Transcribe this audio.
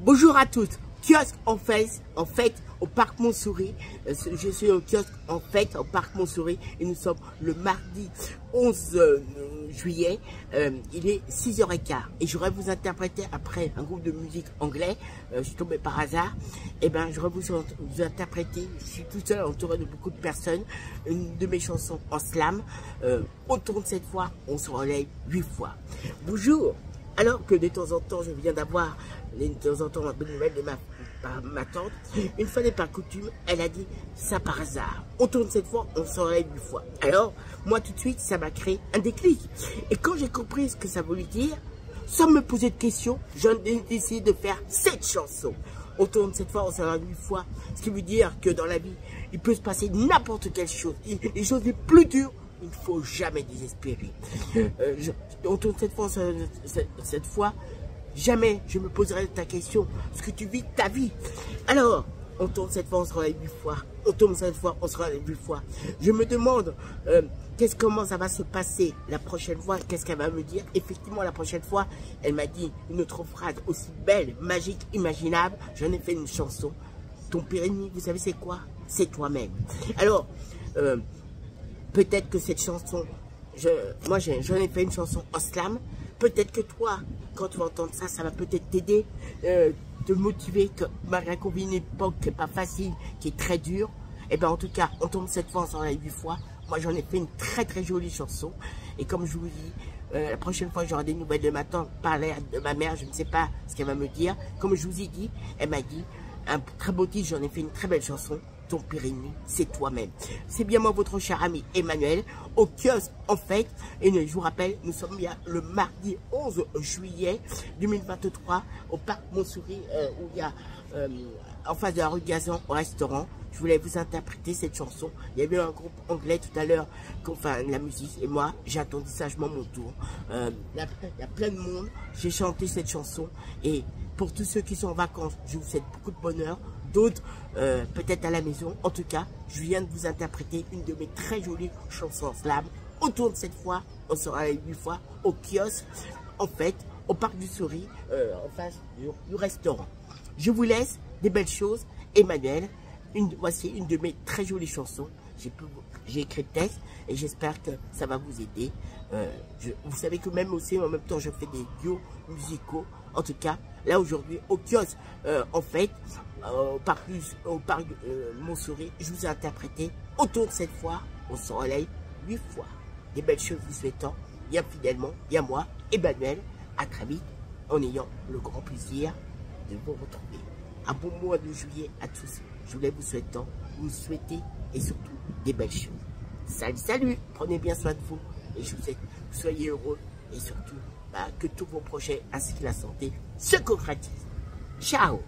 Bonjour à tous. Kiosque en fait au parc Montsouris. Je suis au kiosque en fait au parc Montsouris et nous sommes le mardi 11 juillet. Il est 6h15 et j'aurais vous interpréter après un groupe de musique anglais. Je suis tombé par hasard. Et ben j'aurais vous interpréter. Je suis tout seul entouré de beaucoup de personnes. Une de mes chansons en slam. On tourne cette fois, on se relève 8 fois. Bonjour. Alors que de temps en temps, je viens d'avoir de temps en temps une bonne nouvelle de ma tante. Une fois n'est pas coutume, elle a dit ça par hasard. On tourne cette fois, on s'en relève 8 fois. Alors, moi tout de suite, ça m'a créé un déclic. Et quand j'ai compris ce que ça voulait dire, sans me poser de questions, j'ai décidé de faire cette chanson. On tourne cette fois, on s'en relève 8 fois. Ce qui veut dire que dans la vie, il peut se passer n'importe quelle chose. Les choses les plus dures, il ne faut jamais désespérer. On tourne cette fois, jamais je me poserai ta question, ce que tu vis ta vie. Alors, on tourne cette fois, on se relève 8 fois. On tourne cette fois, on se relève 8 fois. Je me demande comment ça va se passer la prochaine fois, qu'est-ce qu'elle va me dire. Effectivement, la prochaine fois, elle m'a dit une autre phrase aussi belle, magique, imaginable. J'en ai fait une chanson. Ton pire ennemi, vous savez c'est quoi? C'est toi-même. Alors, peut-être que cette chanson, moi j'en ai fait une chanson en slam. Peut-être que toi, quand tu vas entendre ça, ça va peut-être t'aider, te motiver, que malgré qu'on vit une époque qui n'est pas facile, qui est très dure. Et bien en tout cas, on tombe cette fois, on s'en a 8 fois. Moi j'en ai fait une très jolie chanson. Et comme je vous dis, la prochaine fois j'aurai des nouvelles de ma tante, parler de ma mère, je ne sais pas ce qu'elle va me dire. Comme je vous ai dit, elle m'a dit, un très beau titre, j'en ai fait une très belle chanson. Ton pire ennemi, c'est toi-même. C'est bien moi, votre cher ami Emmanuel, au kiosque en fait. Et je vous rappelle, nous sommes bien le mardi 11 juillet 2023 au parc Montsouris, où il y a en face de la rue Gazan, au restaurant. Je voulais vous interpréter cette chanson. Il y avait un groupe anglais tout à l'heure, enfin la musique, et moi j'attendais sagement mon tour. Il y a plein de monde, j'ai chanté cette chanson. Et pour tous ceux qui sont en vacances, je vous souhaite beaucoup de bonheur. D'autres peut-être à la maison. En tout cas, je viens de vous interpréter une de mes très jolies chansons slam. On tourne cette fois, on sera 8 fois au kiosque, en fait, au parc du Souris, en face du restaurant. Je vous laisse des belles choses. Emmanuel, voici une de mes très jolies chansons. J'ai écrit le texte et j'espère que ça va vous aider. Vous savez que même aussi, en même temps, je fais des duos musicaux. En tout cas, là aujourd'hui, au kiosque, en fait, au parc Montsouris, je vous ai interprété autour de cette fois, on s'en relève 8 fois. Des belles choses vous souhaitant, bien fidèlement, bien moi, Emmanuel, à très vite, en ayant le grand plaisir de vous retrouver. Un bon mois de juillet à tous. Je voulais vous souhaiter et surtout des belles choses. Salut, prenez bien soin de vous et je vous souhaite que vous soyez heureux et surtout que tous vos projets ainsi que la santé se concrétisent. Ciao.